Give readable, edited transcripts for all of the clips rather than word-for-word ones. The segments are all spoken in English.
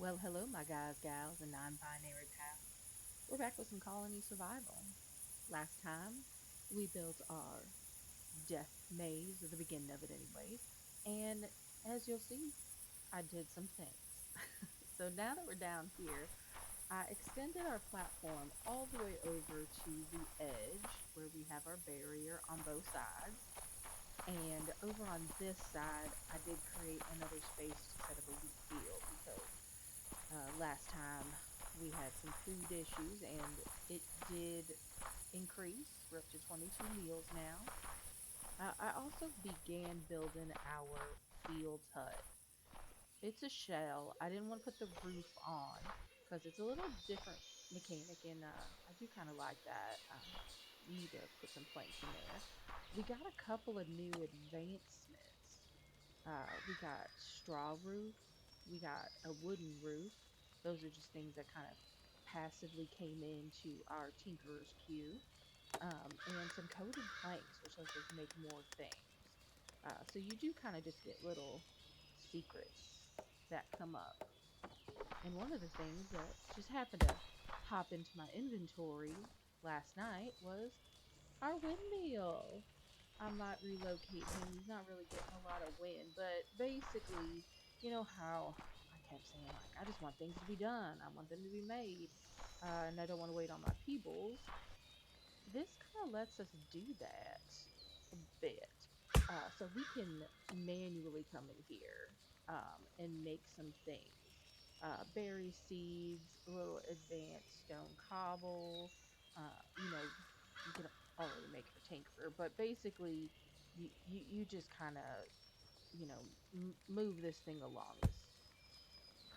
Well, hello, my guys, gals, and non binary pals. We're back with some colony survival. Last time, we built our death maze, at the beginning of it, anyways. And as you'll see, I did some things. So now that we're down here, I extended our platform all the way over to the edge where we have our barrier on both sides. And over on this side, I did create another space to set up a wheat field because last time we had some food issues and it did increase. We're up to 22 meals now. I also began building our field hut. It's a shell. I didn't want to put the roof on because it's a little different mechanic, and I do kind of like that. Need to put some planks in there. We got a couple of new advancements. We got straw roof. We got a wooden roof. Those are just things that kind of passively came into our tinkerer's queue. And some coated planks, which lets us make more things. So you do kind of just get little secrets that come up. And one of the things that just happened to hop into my inventory last night was our windmill. I might relocate him. He's not really getting a lot of wind, but basically, you know how I kept saying, like, I just want things to be done. I want them to be made. And I don't want to wait on my peoples. This kind of lets us do that a bit. So we can manually come in here and make some things. Berry seeds, a little advanced stone cobble. You can already make a tinkerer, but basically, you just kind of move this thing along. This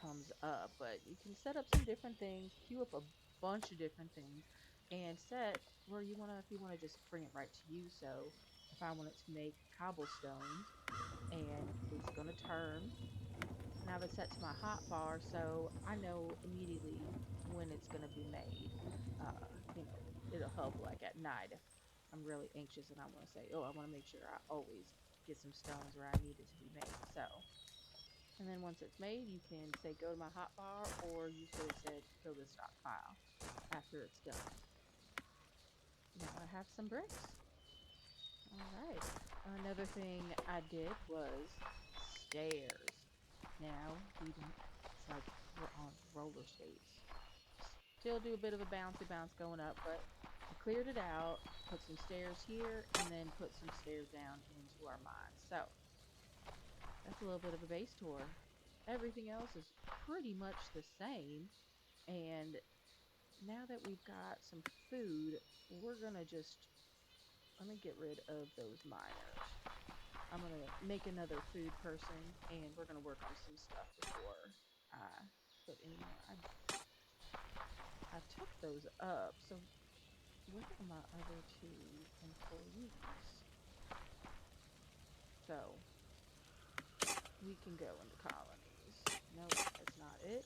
comes up, but you can set up some different things, queue up a bunch of different things, and set where you want to, if you want to just bring it right to you. So if I wanted to make cobblestone and it's going to turn, and I have it set to my hot bar so I know immediately when it's going to be made. It'll help like at night if I'm really anxious and I want to say, oh, I want to make sure I always get some stones where I need it to be made. So, and then once it's made, you can say go to my hotbar, or you could have said fill the stockpile after it's done. Now I have some bricks. All right. Another thing I did was stairs. Now we don't, it's like we're on roller skates. Still do a bit of a bouncy bounce going up, but I cleared it out, put some stairs here, and then put some stairs down into our mine. So that's a little bit of a base tour. Everything else is pretty much the same. And now that we've got some food, we're gonna just let me get rid of those miners. I'm gonna make another food person, and we're gonna work on some stuff before I put any more. I took those up. So where are my other two employees? So we can go into colonies. Nope, that's not it.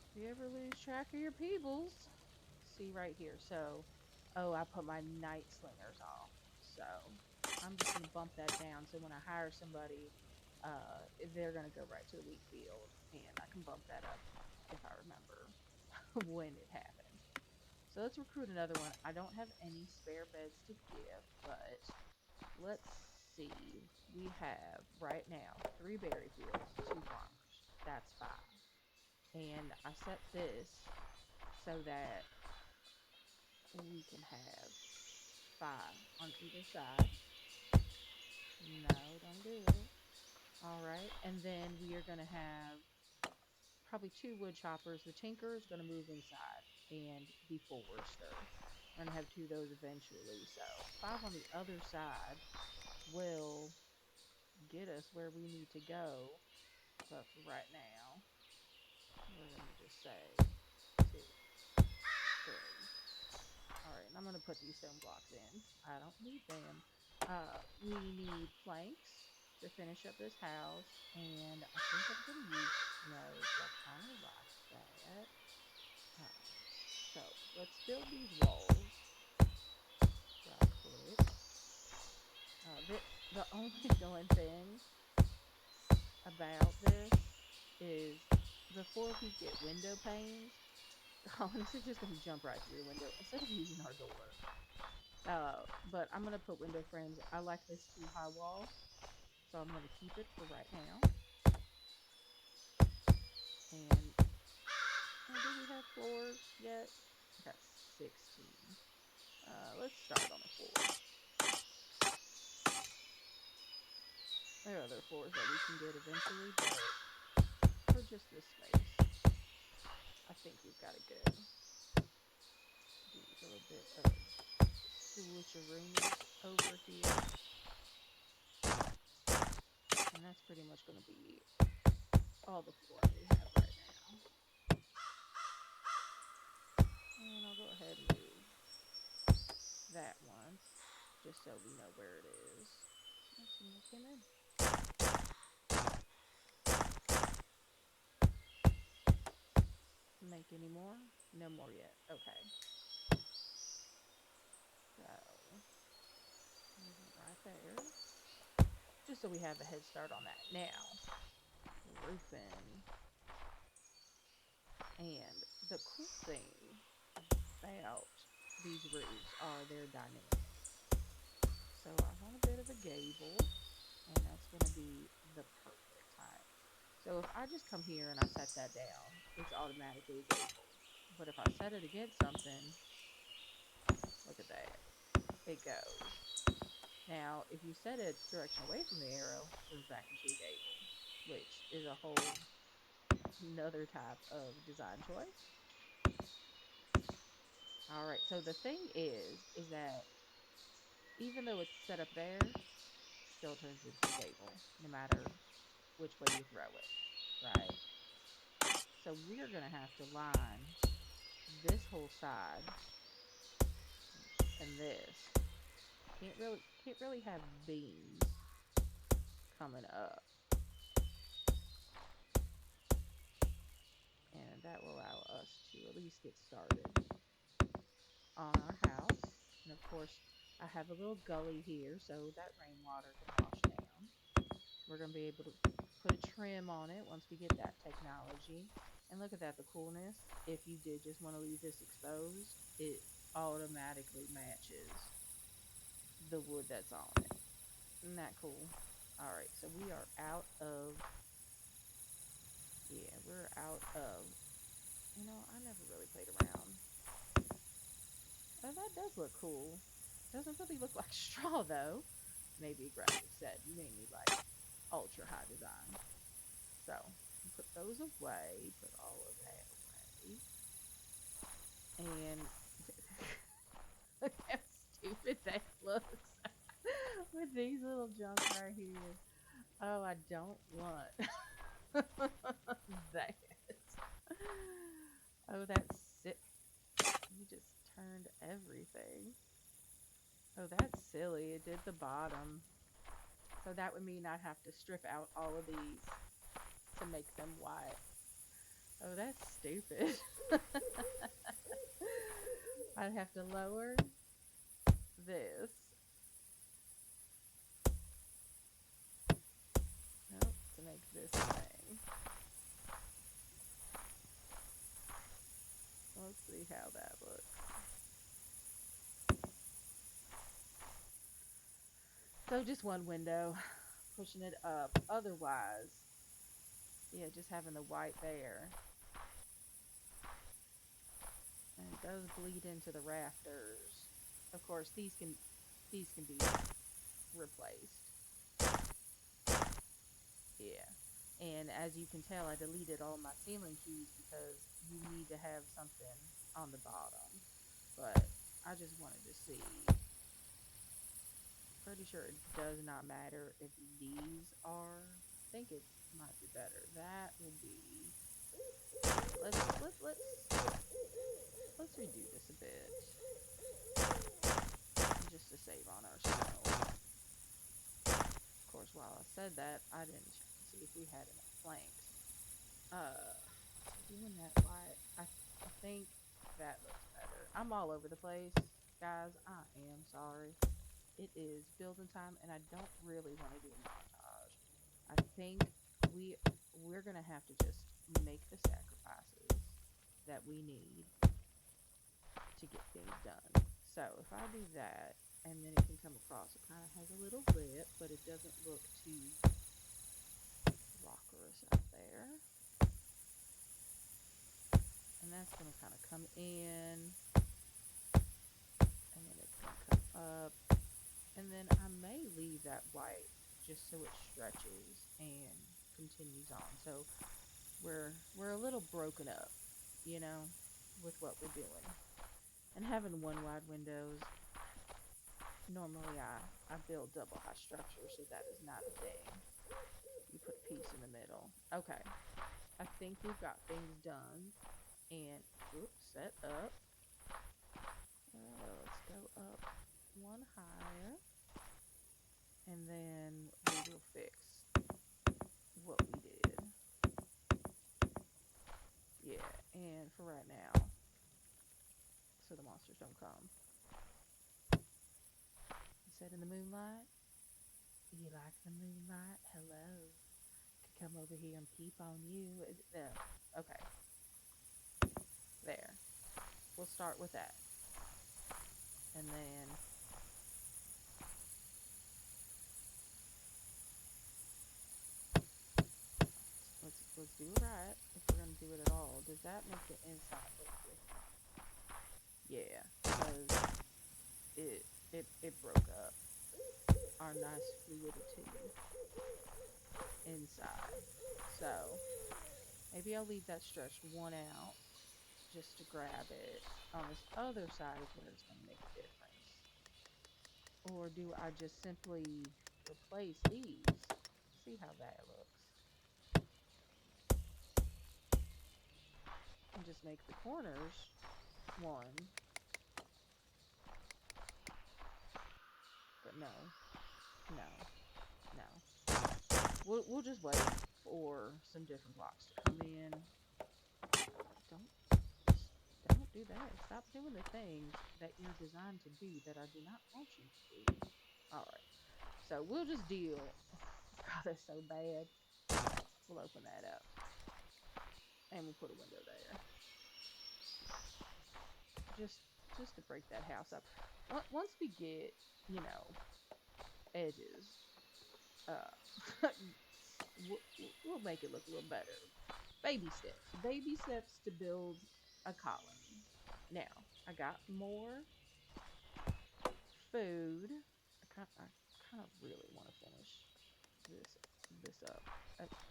If you ever lose track of your peoples, see right here. So, oh, I put my night slingers off. So I'm just gonna bump that down. So when I hire somebody, they're gonna go right to the wheat field, and I can bump that up if I remember when it happened. So let's recruit another one. I don't have any spare beds to give, but let's see. We have right now three berry fields, two farmers. That's five. And I set this so that we can have five on either side. No, don't do it. All right. And then we are going to have probably two wood choppers. The tinker is going to move inside and be forester. We're going to have two of those eventually. So five on the other side will get us where we need to go. But for right now, we're going to just say two, three. All right, and I'm gonna put these stone blocks in. I don't need them. We need planks to finish up this house, and I think I'm gonna use snow because I kind of like that. Uh, so let's build these walls right quick. The only annoying thing about this is before we get window panes, colonies are just going to jump right through the window instead of using our door. But I'm going to put window frames. I like this too high wall, so I'm going to keep it for right now. And do we have floors yet? I got 16. Let's start on the floor. There are other floors that we can get eventually, but for just this space, I think we've got it good. Do a little bit of switcherooness over here. And that's pretty much going to be all the flooring we have right now. And I'll go ahead and move that one, just so we know where it is. Oh, someone came in. Make any more? No more yet. Okay. So, right there. Just so we have a head start on that. Now, roofing. And the cool thing about these roofs are they're dynamic. So I want a bit of a gable, and that's going to be the perfect height. So if I just come here and I set that down, it's automatically a gable. But if I set it against something, look at that, it goes. Now, if you set it direction away from the arrow, it turns back into a gable, which is a whole another type of design choice. All right, so the thing is that even though it's set up there, still turns into a gable, no matter which way you throw it, right? So we're gonna have to line this whole side and this. Can't really have beams coming up, and that will allow us to at least get started on our house. And of course, I have a little gully here so that rainwater can wash down. We're going to be able to put a trim on it once we get that technology. And look at that, the coolness. If you did just want to leave this exposed, it automatically matches the wood that's on it. Isn't that cool? All right, so we are out of, yeah, we're out of, I never really played around. Oh, that does look cool. Doesn't really look like straw though. Maybe a graphic set. You may need like ultra high design. So put those away. Put all of that away. And look how stupid that looks with these little jumps right here. Oh, I don't want that. Oh, that's sick. You just turned everything. Oh, that's silly. It did the bottom. So that would mean I'd have to strip out all of these to make them white. Oh, that's stupid. I'd have to lower this. Nope, to make this thing. Let's see how that looks. So just one window, pushing it up. Otherwise, yeah, just having the white there. And it does bleed into the rafters. Of course, these can be replaced. Yeah. And as you can tell, I deleted all my ceiling keys because you need to have something on the bottom. But I just wanted to see. Pretty sure it does not matter if these are. I think it might be better. That will be. Let's redo this a bit, just to save on our snow. Of course, while I said that, I didn't check to see if we had enough planks. Doing that white, I think that looks better. I'm all over the place, guys. I am sorry. It is building time, and I don't really want to do a montage. I think we're gonna have to just make the sacrifices that we need to get things done. So if I do that, and then it can come across, it kind of has a little lip, but it doesn't look too rockerous out there. And that's going to kind of come in, and then it's going to come up, and then I may leave that white just so it stretches and continues on. So we're a little broken up, you know, with what we're doing. And having one wide windows, normally I build double high structure, so that is not a thing. You put a piece in the middle. Okay, I think we've got things done. And oops, set up. Let's go up one higher, and then we will fix what we did. Yeah, and for right now, so the monsters don't come. You said in the moonlight? You like the moonlight? Hello. Could come over here and peep on you. No. Okay, there. We'll start with that. And then let's do it right if we're gonna do it at all. Does that make the inside look different? Yeah, because it broke up our nice fluidity inside. So maybe I'll leave that stretched one out just to grab it on this other side is where it's going to make a difference. Or do I just simply replace these? See how that looks. And just make the corners one. But no, no, no. We'll just wait for some different blocks to come in. Don't don't do that. Stop doing the things that you're designed to do that I do not want you to do. All right. So we'll just deal. God, that's so bad. We'll open that up and we'll put a window there. Just just to break that house up. Once we get, you know, edges, uh, we'll make it look a little better. Baby steps. Baby steps to build a colony. Now, I got more food. I kind of really want to finish this this up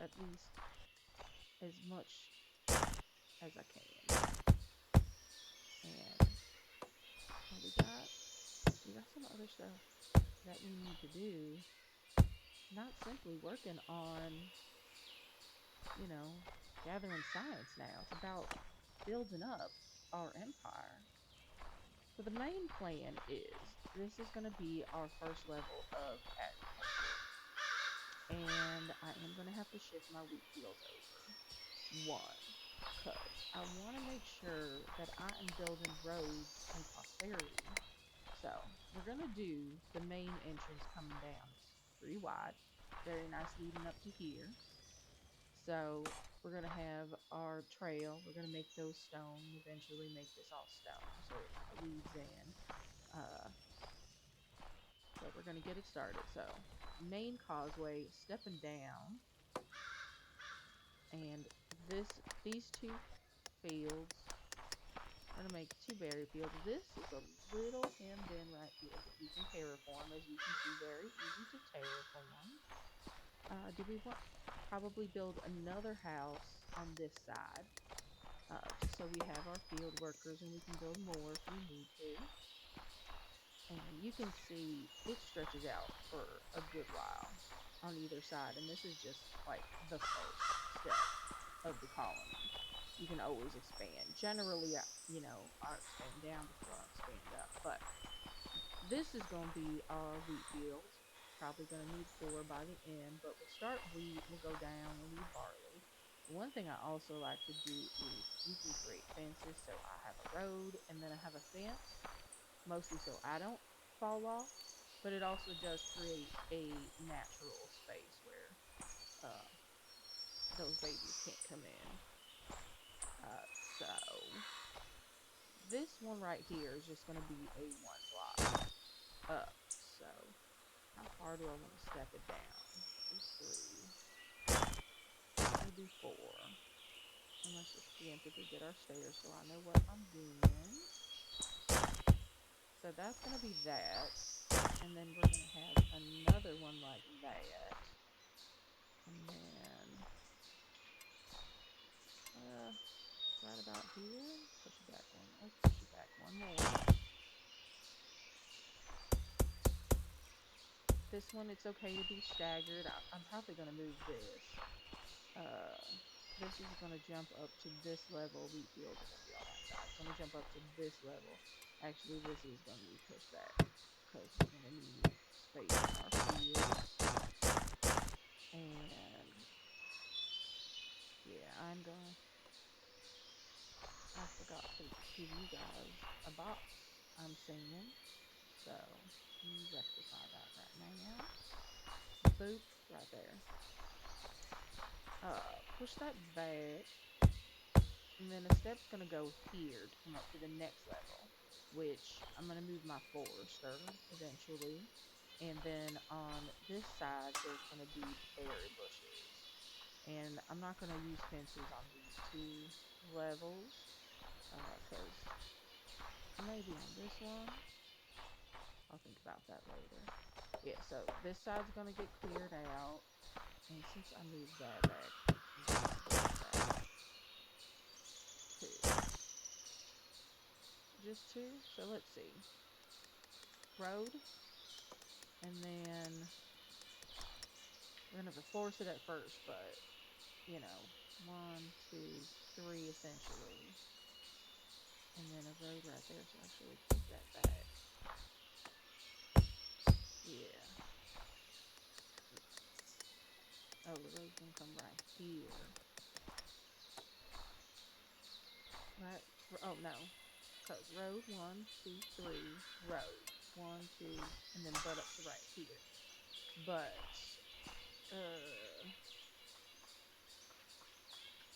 at least as much as I can. And what we got some other stuff that we need to do. Not simply working on, you know, gathering science now. It's about building up our empire. So the main plan is this is going to be our first level of agriculture. And I am going to have to shift my wheat fields over. One, because I want to make sure that I am building roads and prosperity. So we're going to do the main entrance coming down. It's pretty wide, very nice leading up to here. So we're going to have our trail. We're going to make those stone, eventually make this all stone so it kind of leads in. Uh, but we're going to get it started. So main causeway, stepping down, and these two fields, we're going to make two berry fields. This is a little hemmed in right here, but we can terraform. As you can see, very easy to terraform. Do we want probably build another house on this side? Just so we have our field workers and we can build more if we need to. And you can see it stretches out for a good while on either side. And this is just like the first step of the colony. You can always expand. Generally, I expand down before I expand up. But this is going to be our wheat field. Probably going to need four by the end, but we'll start wheat, we'll go down, we'll need barley. One thing I also like to do is you can create fences. So I have a road and then I have a fence, mostly so I don't fall off, but it also does create a natural space where uh, those babies can't come in. So this one right here is just going to be a one block up. So how far do I want to step it down? Do 3. We'll do 4. And let's just preemptively get our stairs so I know what I'm doing. So that's going to be that. And then we're going to have another one like that. And then right about here. Push it back one. Let's push it back one more. This one, it's okay to be staggered. I'm probably going to move this. This is going to jump up to this level. Wheat fields are going to be on that side. It's going to jump up to this level. Actually, this is going to be pushed back because we're going to need space in our fields. And yeah, I forgot to give you guys a box I'm singing. So you rectify that right now. Boop, right there. Push that back. And then a step's going to go here to come up to the next level, which I'm going to move my forester eventually. And then on this side, there's going to be berry bushes. And I'm not going to use fences on these 2 levels because maybe on this one. I'll think about that later. Yeah, so this side's going to get cleared out. And since I moved that back, that 2. Just 2. So let's see. Road. And then we're going to have to force it at first, but, you know, 1, 2, 3 essentially. And then a road right there, so actually take that back. Yeah. Oh, the road's going to come right here. Right? Oh, no. Because road, 1, 2, 3, road. 1, 2, and then butt up to right here. But,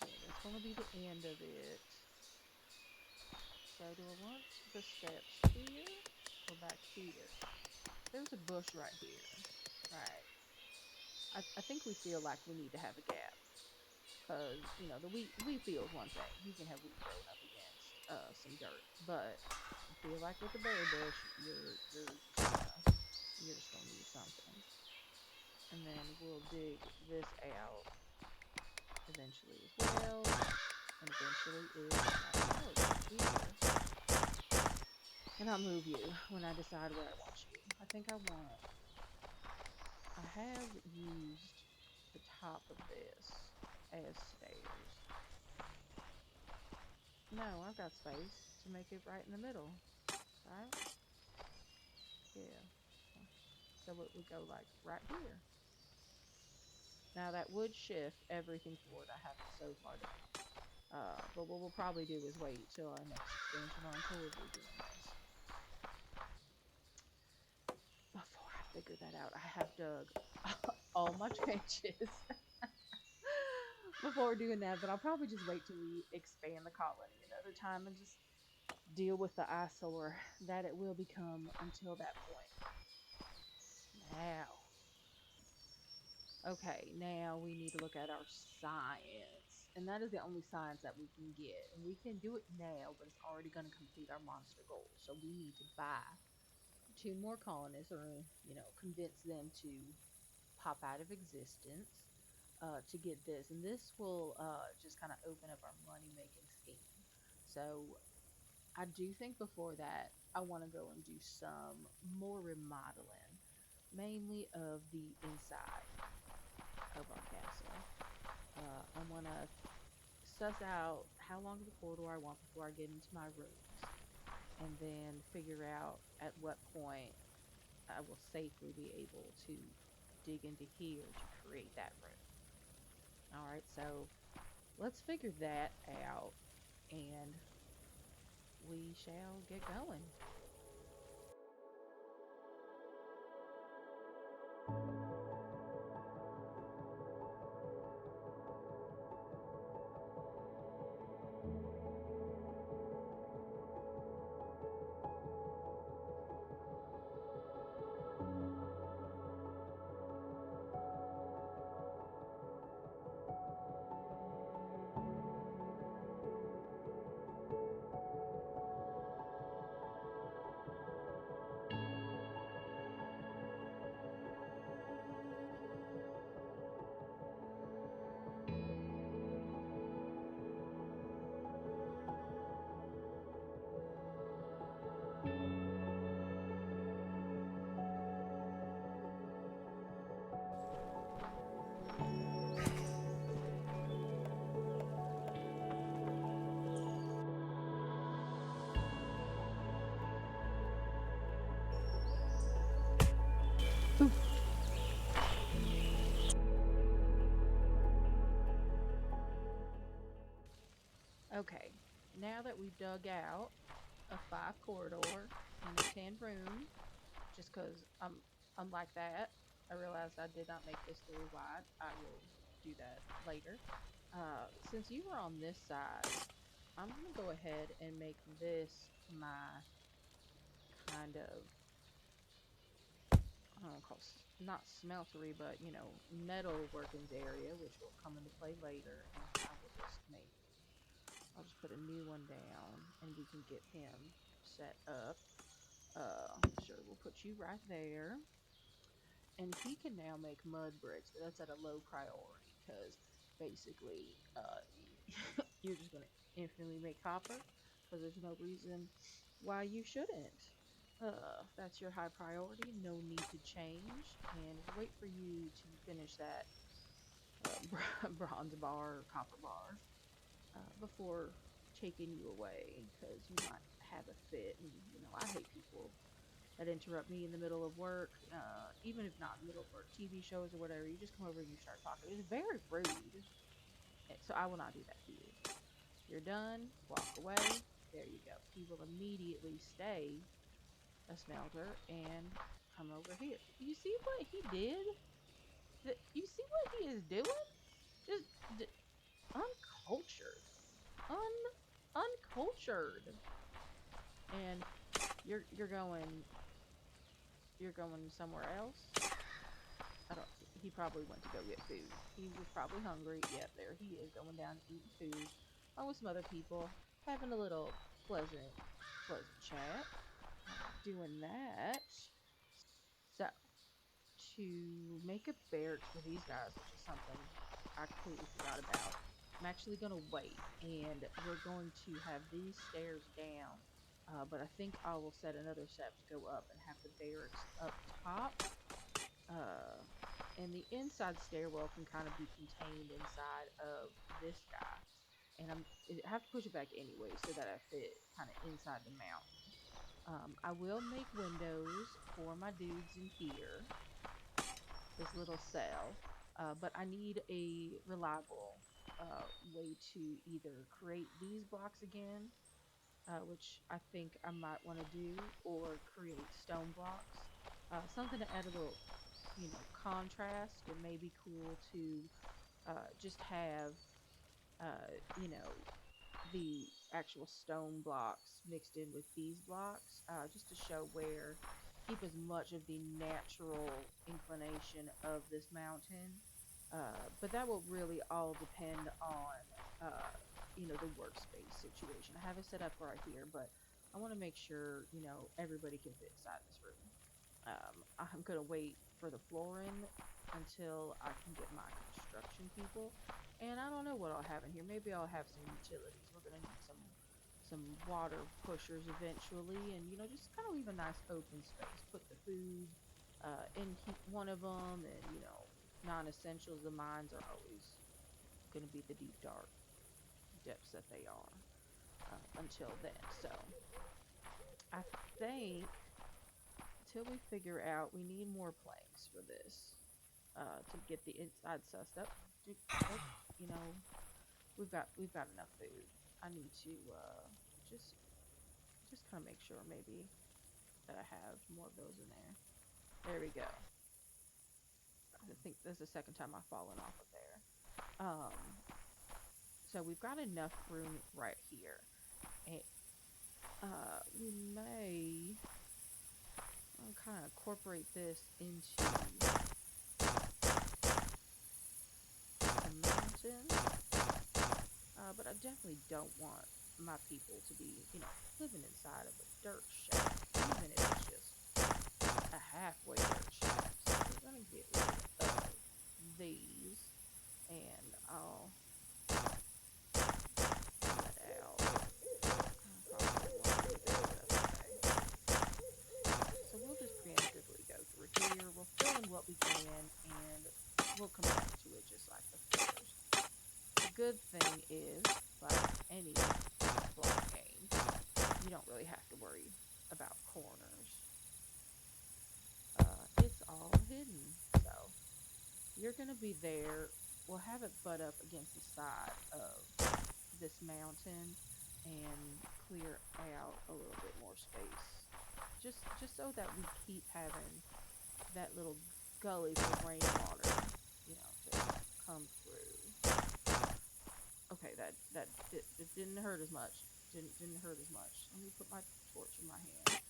yeah, that's going to be the end of it. So do I want the steps here or back here? There's a bush right here. Right. I think we feel like we need to have a gap. Because, you know, the wheat field's one thing. You can have wheat growing up against some dirt. But I feel like with the berry bush, you're just gonna need something. And then we'll dig this out eventually as well. And eventually is right here. And I'll move you when I decide where I want you. I think I have used the top of this as stairs. No, I've got space to make it right in the middle, right? Yeah. So it would go like right here. Now that would shift everything forward. I have it so far down. But what we'll probably do is wait till our next expansion or until we're redoing this. Before I figure that out, I have dug all my trenches before doing that. But I'll probably just wait till we expand the colony another time and just deal with the eyesore that it will become until that point. Now, okay, now we need to look at our science. And that is the only science that we can get. And we can do it now, but it's already going to complete our monster goal. So we need to buy 2 more colonists or, you know, convince them to pop out of existence to get this. And this will just kind of open up our money making scheme. So I do think before that, I want to go and do some more remodeling, mainly of the inside of our castle. I want to suss out how long of a corridor I want before I get into my rooms, and then figure out at what point I will safely be able to dig into here to create that room. All right, so let's figure that out, and we shall get going. Ooh. Okay, now that we've dug out a 5 corridor and a 10 room, just because unlike that, I realized I did not make this very wide. I will do that later. Since you were on this side, I'm gonna go ahead and make this my kind of, I don't know, not smeltery, but metal workings area, which will come into play later. And I'll just put a new one down, and we can get him set up. Sure, we'll put you right there. And he can now make mud bricks, but that's at a low priority because basically, you're just gonna infinitely make copper because there's no reason why you shouldn't. That's your high priority. No need to change, and we'll wait for you to finish that bronze bar or copper bar before taking you away because you might have a fit. And I hate people that interrupt me in the middle of work, even if not in the middle of work, TV shows or whatever. You just come over and you start talking. It's very rude. So I will not do that to you. You're done. Walk away. There you go. He will immediately stay a smelter and come over here. You see what he did? You see what he is doing? Just uncultured, uncultured. And you're going somewhere else. I don't. He probably went to go get food. He was probably hungry. Yep, there he is, going down eating food, along with some other people, having a little pleasant chat. Doing that. So, to make a barracks for these guys, which is something I completely forgot about, I'm actually gonna wait, and we're going to have these stairs down. But I think I will set another set to go up and have the barracks up top. Uh, and the inside stairwell can kind of be contained inside of this guy. And I have to push it back anyway so that I fit kind of inside the mountain. I will make windows for my dudes in here, this little cell, but I need a reliable way to either create these blocks again, which I think I might want to do, or create stone blocks. Something to add a little, contrast. It may be cool to just have, you know, the actual stone blocks mixed in with these blocks, just to show where, keep as much of the natural inclination of this mountain. But that will really all depend on, the workspace situation. I have it set up right here, but I want to make sure, everybody can fit inside this room. I'm gonna wait for the flooring until I can get my construction people, and I don't know what I'll have in here. Maybe I'll have some utilities. We're gonna need some water pushers eventually, and just kind of leave a nice open space. Put the food in one of them, and non-essentials. The mines are always gonna be the deep dark depths that they are until then. So I think until we figure out, we need more planks for this to get the inside sussed up. Nope, you know, we've got enough food. I need to just just kind of make sure maybe that I have more of those in there. There we go. I think this is the second time I've fallen off of there. So we've got enough room right here, and we may kind of incorporate this into the mountain. But I definitely don't want my people to be, living inside of a dirt shack, even if it's just a halfway dirt shack. So we're gonna get rid of these, and I'll let out. I probably won't do that, but that's okay. So we'll just preemptively go through here. We'll fill in what we can, and we'll come back to it just like the floors. The good thing is, like any block game, you don't really have to worry about corners. It's all hidden. you're going to be there. We'll have it butt up against the side of this mountain and clear out a little bit more space. Just so that we keep having that little gully for rainwater, to come through. Okay, it didn't hurt as much. Didn't hurt as much. Let me put my torch in my hand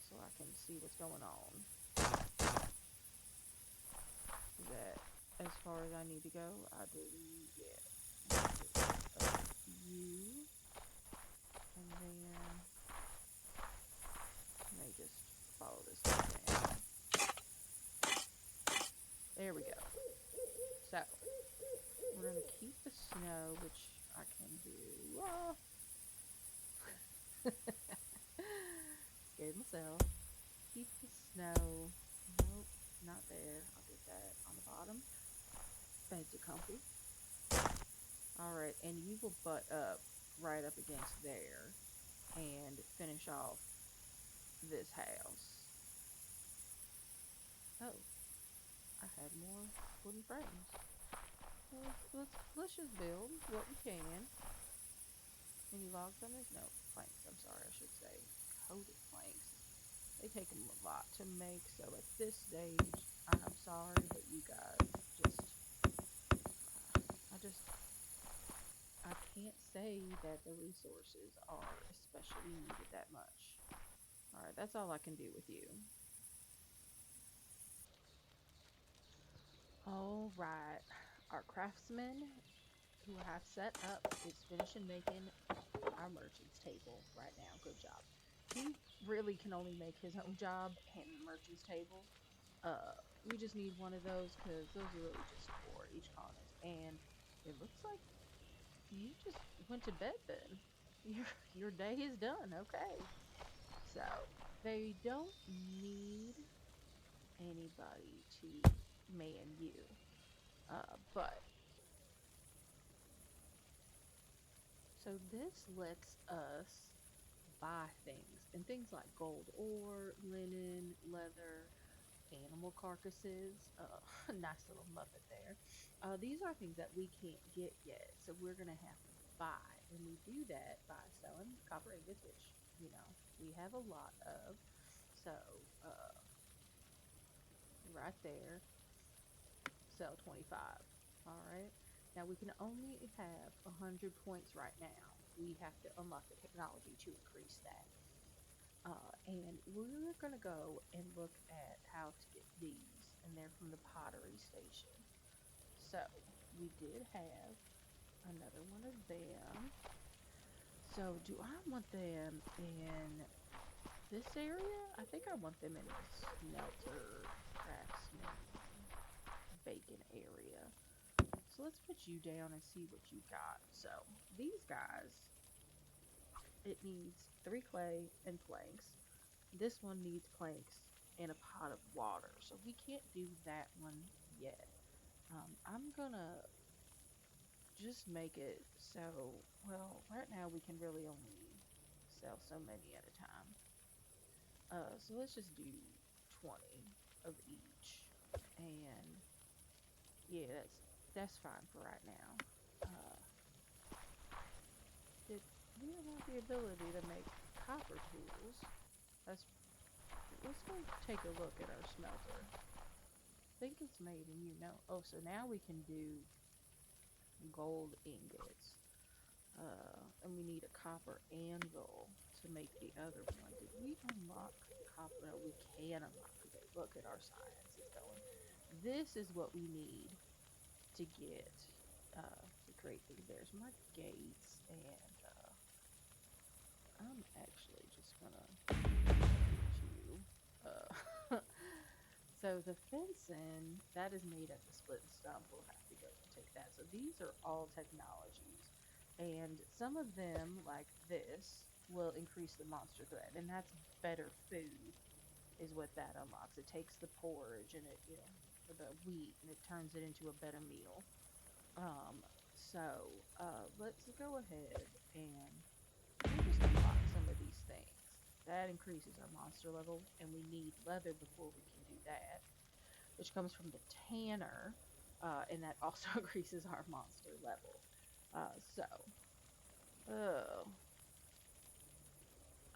so I can see what's going on. Is that as far as I need to go? I believe, yeah. You, and then let me just follow this down. There we go. So we're gonna keep the snow, which I can do. Scared myself. Keep the snow. Nope, not there. I'll get that on the bottom. Beds are comfy. Alright, and you will butt up right up against there and finish off this house. Oh, I had more wooden frames. Well, let's just build what we can. Any logs on this? No, planks. I'm sorry, I should say coated planks. They take them a lot to make, so at this stage, I'm sorry, but you guys just, I can't say that the resources are especially needed that much. Alright, that's all I can do with you. Alright, our craftsman who I have set up is finishing making our merchant's table right now. Good job. He really can only make his own job and the merchant's table. We just need one of those because those are really just for each continent. And it looks like you just went to bed then. Your day is done. Okay. So they don't need anybody to man you. But so this lets us buy things and things like gold ore, linen, leather, animal carcasses. Nice little muppet there. These are things that we can't get yet, so we're gonna have to buy, and we do that by selling copper ingots, which we have a lot of. So right there, sell 25. All right. Now we can only have 100 points right now. We have to unlock the technology to increase that. And we're gonna go and look at how to get these, and they're from the pottery station. So we did have another one of them. So do I want them in this area? I think I want them in the smelter, craftsman, bacon area. So let's put you down and see what you got. So these guys, it needs 3 clay and planks. This one needs planks and a pot of water. So we can't do that one yet. I'm gonna just make it so, well, right now we can really only sell so many at a time. So let's just do 20 of each. And yeah, that's fine for right now. Uh, did we unlock the ability to make copper tools? Let's let's go take a look at our smelter. I think it's made in Oh, so now we can do gold ingots. And we need a copper anvil to make the other one. Did we unlock copper? No, we can unlock it. Look at our science is going. This is what we need to get to create these. There's my gates, and I'm actually just gonna get you. So the fencing that is made at the split and stump, we'll have to go and take that. So these are all technologies, and some of them, like this, will increase the monster threat, and that's better food, is what that unlocks. It takes the porridge and the wheat, and it turns it into a better meal. Let's go ahead and we'll just unlock some of these things. That increases our monster level, and we need leather before we can do that. which comes from the tanner, and that also increases our monster level. So,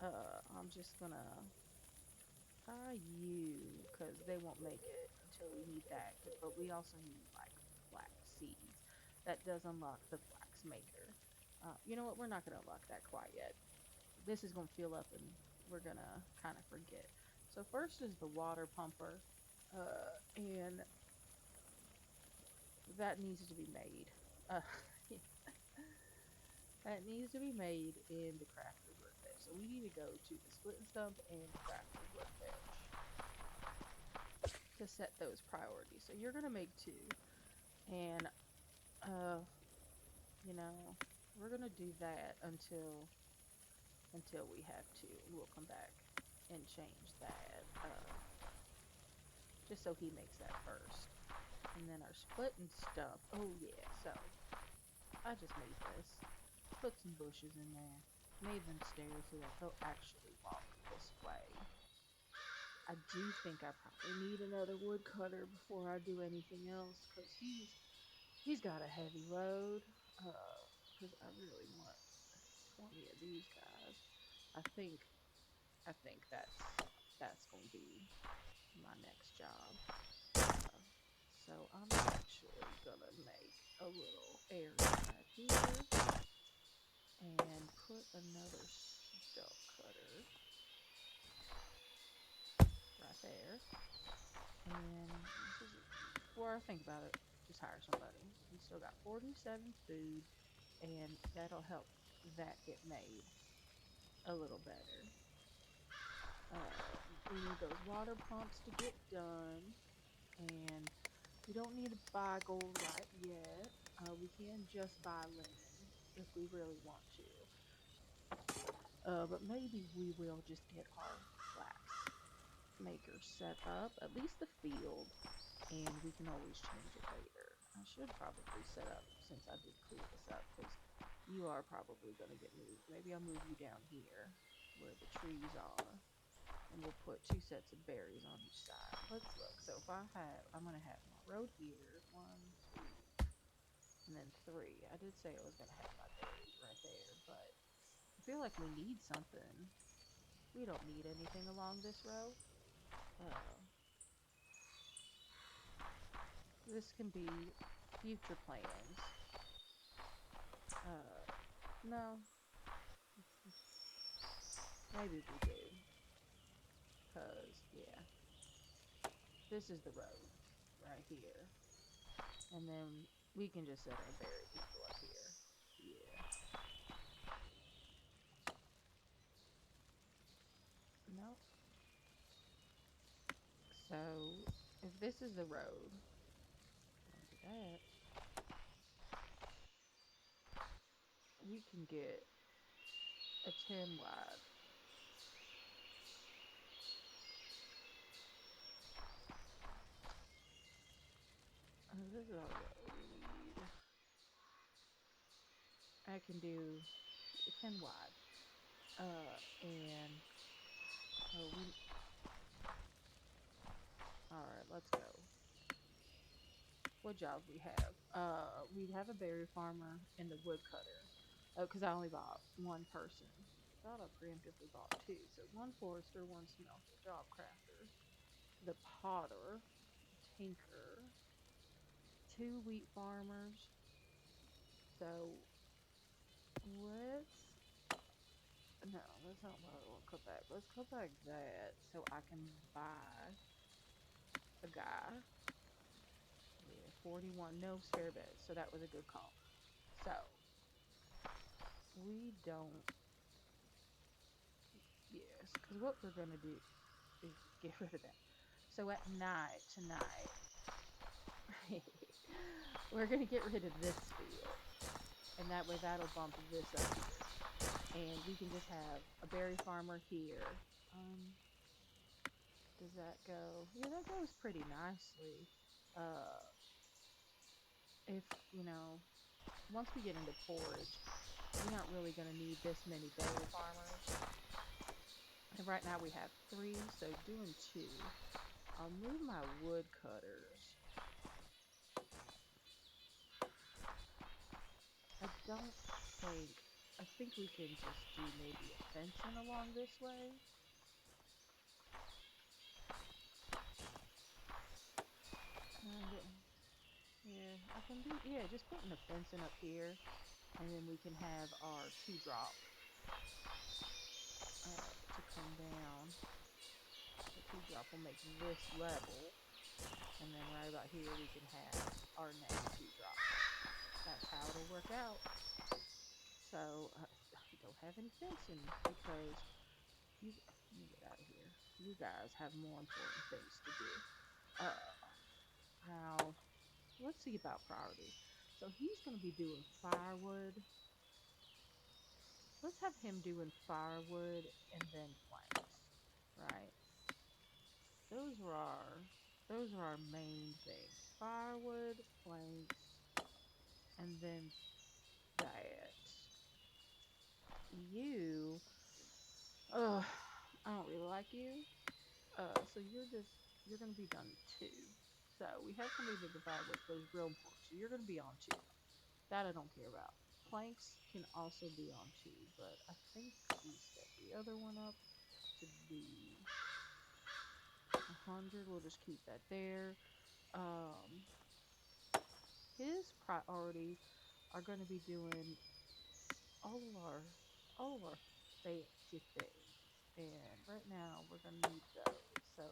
uh, I'm just gonna try you because they won't make it until we need that. But we also need like flax seeds. That does unlock the flax maker. You know what? We're not gonna unlock that quite yet. This is gonna fill up, and we're gonna kind of forget. So first is the water pumper, and that needs to be made. Uh, that needs to be made in the crafter's workbench. So we need to go to the split and stump and the crafter's workbench to set those priorities. So you're gonna make two, and uh, you know, we're gonna do that until we have to, and we'll come back and change that. Just so he makes that first, and then our split and stump. Oh yeah, so I just made this. Put some bushes in there. Made them stairs so that they'll actually walk this way. I do think I probably need another woodcutter before I do anything else because he's got a heavy load. Because I really want 20 of these guys. I think I think that's gonna be my next job. Uh, so I'm actually gonna make a little area right here and put another stump cutter right there. And before I think about it, just hire somebody. We still got 47 food, and that'll help that get made a little better. We need those water pumps to get done, and we don't need to buy gold right yet. We can just buy linen if we really want to. But maybe we will just get our flax maker set up, at least the field, and we can always change it later. I should probably set up, since I did clear this up, because you are probably going to get moved. Maybe I'll move you down here where the trees are, and we'll put two sets of berries on each side. Let's look. So if I'm going to have my road here, one, two, and then three. I did say I was going to have my berries right there, but I feel like we need something. We don't need anything along this row. Uh, this can be future plans. No, maybe we do. Because, yeah, this is the road right here. And then we can just set our berry people up here. Yeah. No. So, if this is the road, don't do that. We can get a 10 wide. This is our road. We need. I can do 10 wide. And. Oh, we. Alright, let's go. What jobs we have? We have a berry farmer and the woodcutter. Oh, because I only bought one person. Thought I preemptively bought two. So one forester, one smelter, job crafter, the potter, tinker, two wheat farmers. So let's no, that's not what I want to cut back. Let's cut back that so I can buy a guy. Yeah, 41, no spare beds. So that was a good call. So we don't. Yes, because what we're gonna do is get rid of that. So at night tonight, we're gonna get rid of this field, and that way that'll bump this up here, and we can just have a berry farmer here. Um, does that go? Yeah, that goes pretty nicely. Uh, if you know, once we get into forage, we aren't really gonna need this many berry farmers. And right now we have three, so doing two I'll move my woodcutters. I don't think. I think we can just do maybe a fencing along this way. And yeah, I can do. Yeah, just putting a fencing up here, and then we can have our two drop to come down. The two drop will make this level, and then right about here we can have our next two drop. That's how it'll work out. So I don't have any fencing because you let me get out of here. You guys have more important things to do. Now let's see about priority. So he's going to be doing firewood. Let's have him doing firewood and then planks, right? Those are our those are our main things. Firewood, planks, and then that. You, uh, I don't really like you. So you're gonna be done two. So we have somebody to provide with those real important. So you're gonna be on two. That I don't care about. Planks can also be on two, but I think we set the other one up to be 100. We'll just keep that there. Um, his priority are going to be doing all of our all of our fancy things, and right now we're going to need those. So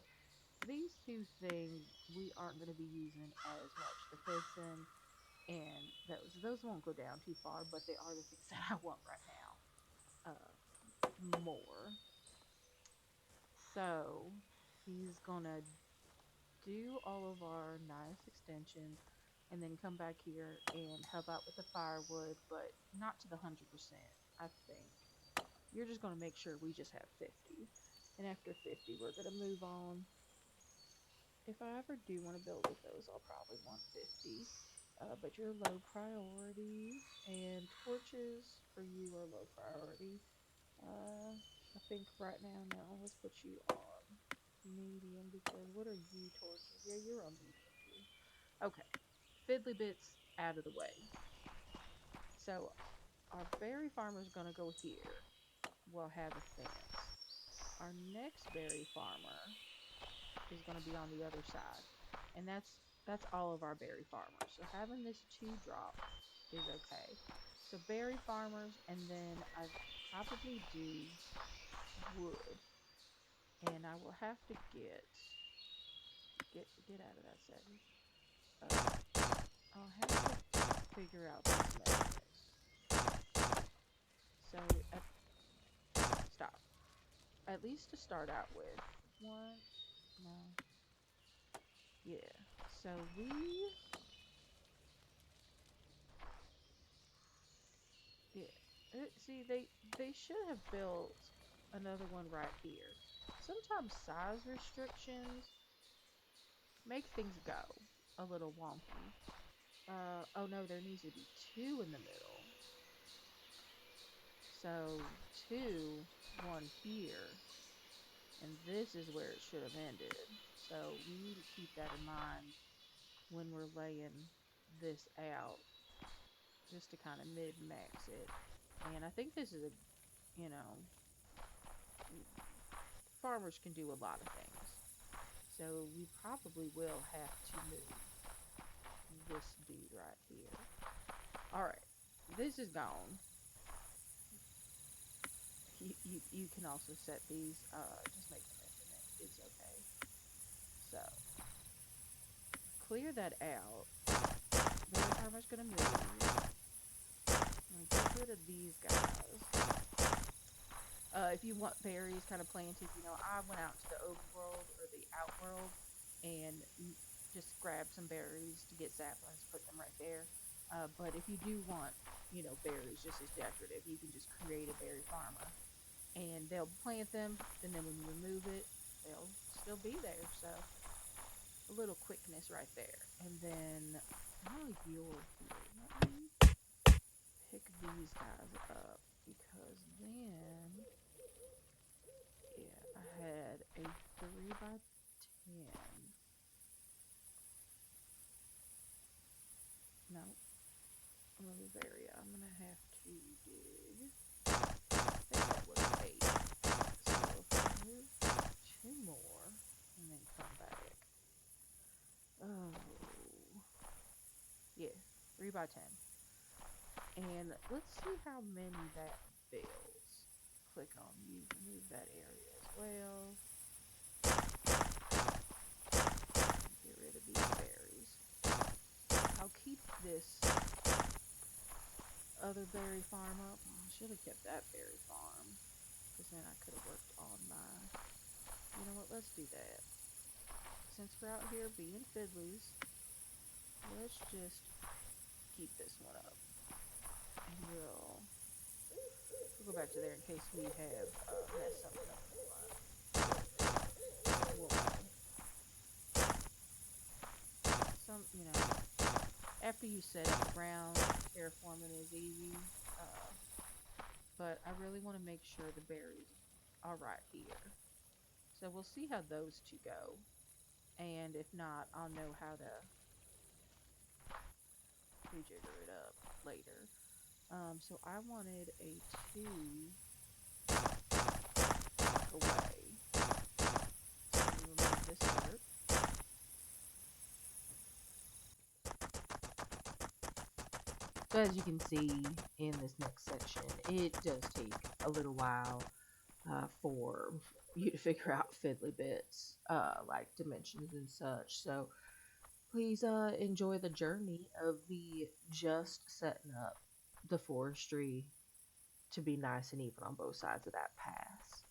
these two things we aren't going to be using as much. The fencing and those won't go down too far, but they are the things that I want right now. More. So he's gonna do all of our nice extensions and then come back here and help out with the firewood, but not to the 100%. I think you're just gonna make sure we just have 50, and after 50 we're gonna move on. If I ever do want to build with those, I'll probably want 50. But you're low priority, and torches for you are low priority. I think right now, no, let's put you on medium because what are you torches? Yeah, you're on medium too. Okay, fiddly bits out of the way. So our berry farmer is gonna go here. We'll have a fence. Our next berry farmer is gonna be on the other side, and that's all of our berry farmers. So having this two drop is okay. So berry farmers, and then I probably do wood, and I will have to get out of that setting. I'll have to figure out these measurements. So stop. At least to start out with. One, no, yeah. So yeah. See, they should have built another one right here. Sometimes size restrictions make things go a little wonky. Oh no, there needs to be two in the middle. So two, one here, and this is where it should have ended. So we need to keep that in mind when we're laying this out, just to kind of mid max it. And I think this is a, you know, farmers can do a lot of things. So we probably will have to move this dude right here. All right, this is gone. You can also set these. Just make them infinite. It's okay. So clear that out. The farmer's gonna move. I'm gonna get rid of these guys. If you want berries kind of planted, I went out to the overworld or the outworld and just grabbed some berries to get saplings, put them right there. But if you do want, berries just as decorative, you can just create a berry farmer and they'll plant them. And then when you remove it, they'll still be there. So a little quickness right there. And then while you're here, let me pick these guys up because then yeah, I had a 3 by 10. this area, I'm gonna have to dig. I think that was 8. So if I move 2 more and then come back. Oh, yeah, 3 by 10. And let's see how many that builds. Click on use, remove that area as well. Get rid of these berries. I'll keep this other berry farm up. I should have kept that berry farm, because then I could have worked on my. You know what? Let's do that. Since we're out here being fiddlies, let's just keep this one up, and we'll go back to there in case we have messed something up in the line. After you set up the ground, terraforming is easy. Uh, but I really want to make sure the berries are right here. So we'll see how those two go. And if not, I'll know how to rejigger it up later. So I wanted a 2 away. So remove this dirt. So as you can see in this next section, it does take a little while for you to figure out fiddly bits, like dimensions and such. So please enjoy the journey of me just setting up the forestry to be nice and even on both sides of that pass.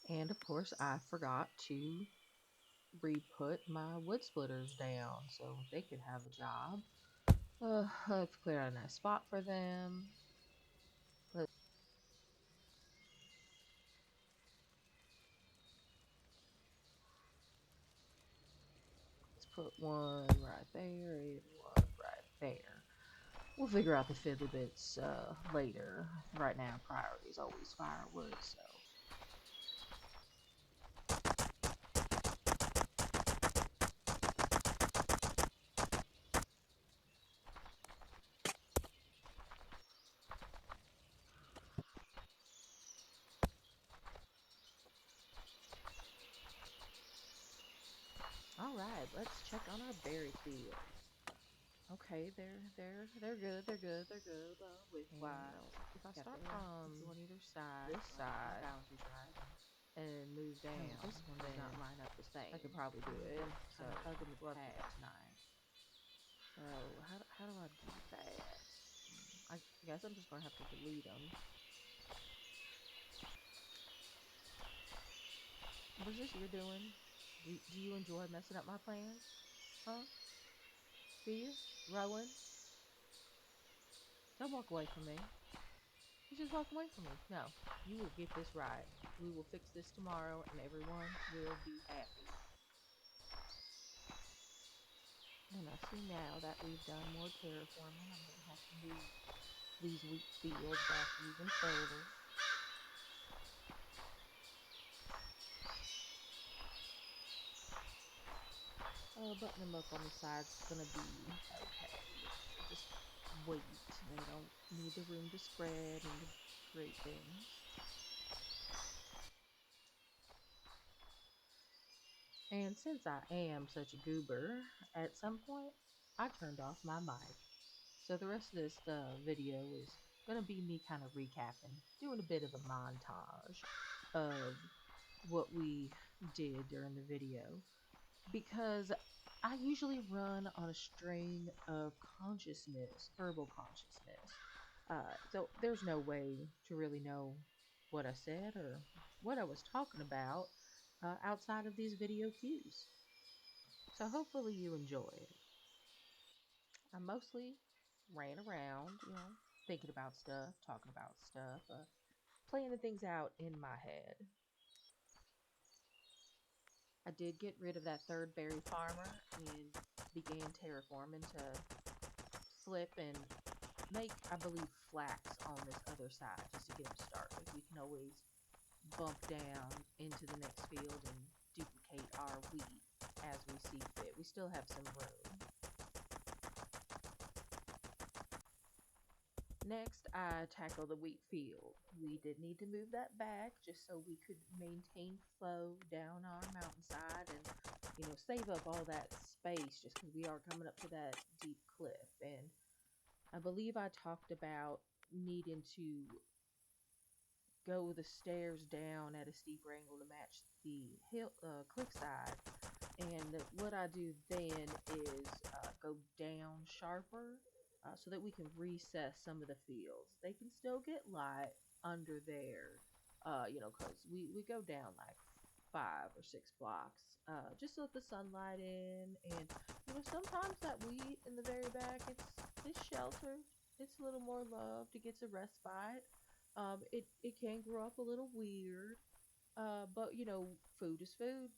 And of course, I forgot to re-put my wood splitters down so they could have a job. I've cleared out a nice spot for them. Let's put one right there and one right there. We'll figure out the fiddly bits later. Right now, priority is always firewood, so. All right, let's check on our berry fields. Okay, they're good. Width wise, if I start from on either side, this side, boundaries right, and move down, this one does not line up the same. I could probably do it. So hugging the path tonight. So how do I do that? I guess I'm just gonna have to delete them. What's this you're doing? Do you enjoy messing up my plans? Huh? Do you? Rowan? Don't walk away from me. You just walk away from me. No, you will get this right. We will fix this tomorrow and everyone will be happy. And I see now that we've done more terraforming, I'm going to have to move these wheat fields back even further. Button them up on the sides is going to be okay. We'll just wait. They don't need the room to spread and to create things. And since I am such a goober, at some point I turned off my mic. So the rest of this video is going to be me kind of recapping, doing a bit of a montage of what we did during the video. Because I usually run on a string of consciousness, verbal consciousness. So there's no way to really know what I said or what I was talking about outside of these video cues. So hopefully you enjoy it. I mostly ran around, thinking about stuff, talking about stuff, planning things out in my head. I did get rid of that third berry farmer and began terraforming to flip and make, I believe, flax on this other side just to get them started. We can always bump down into the next field and duplicate our wheat as we see fit. We still have some room. Next, I tackle the wheat field. We did need to move that back just so we could maintain flow down our mountainside and, save up all that space just because we are coming up to that deep cliff. And I believe I talked about needing to go the stairs down at a steeper angle to match the cliffside. And what I do then is go down sharper so that we can recess some of the fields. They can still get light under there, because we go down like 5 or 6 blocks just to let the sunlight in. And, sometimes that wheat in the very back, it's sheltered. It's a little more loved. It gets a respite. It can grow up a little weird, but food is food.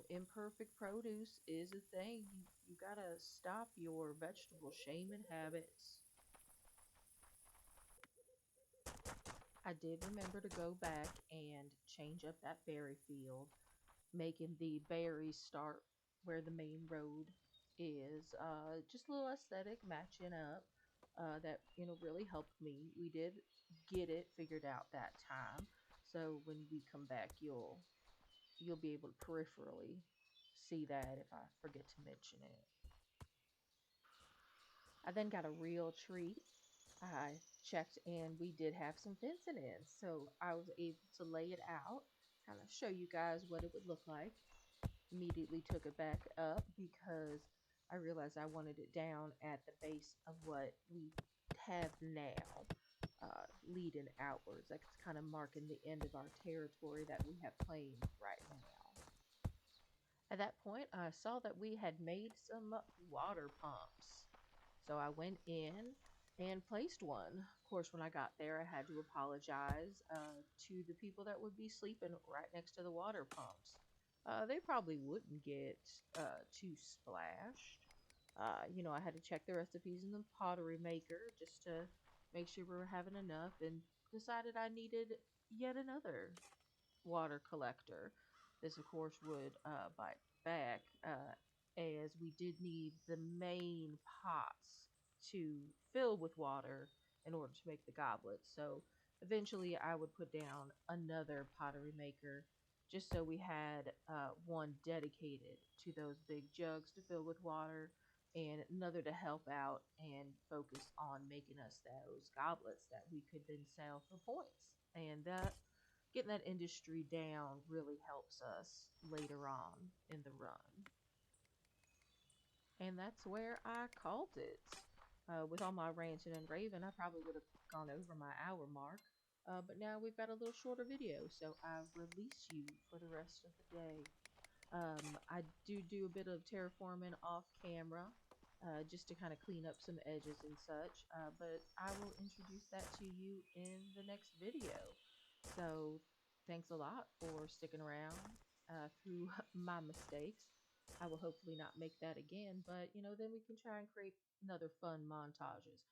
Imperfect produce is a thing. You gotta stop your vegetable shaming habits. I did remember to go back and change up that berry field, making the berries start where the main road is. Just a little aesthetic matching up. That really helped me. We did get it figured out that time. So when we come back, you'll be able to peripherally see that if I forget to mention it. I then got a real treat. I checked and we did have some fencing in, so I was able to lay it out, kind of show you guys what it would look like. Immediately took it back up because I realized I wanted it down at the base of what we have now, leading outwards. That's kind of marking the end of our territory that we have claimed right now. At that point, I saw that we had made some water pumps. So I went in and placed one. Of course, when I got there, I had to apologize to the people that would be sleeping right next to the water pumps. They probably wouldn't get too splashed. I had to check the recipes in the pottery maker just to make sure we were having enough, and decided I needed yet another water collector. This, of course, would bite back as we did need the main pots to fill with water in order to make the goblets. So eventually, I would put down another pottery maker just so we had one dedicated to those big jugs to fill with water, and another to help out and focus on making us those goblets that we could then sell for points. And getting that industry down really helps us later on in the run. And that's where I called it. With all my ranting and raving, I probably would have gone over my hour mark. But now we've got a little shorter video, so I release you for the rest of the day. I do a bit of terraforming off camera, just to kind of clean up some edges and such. But I will introduce that to you in the next video. So thanks a lot for sticking around through my mistakes. I will hopefully not make that again, but then we can try and create another fun montages.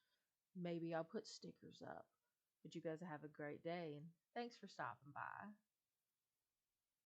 Maybe I'll put stickers up. But you guys have a great day, and thanks for stopping by.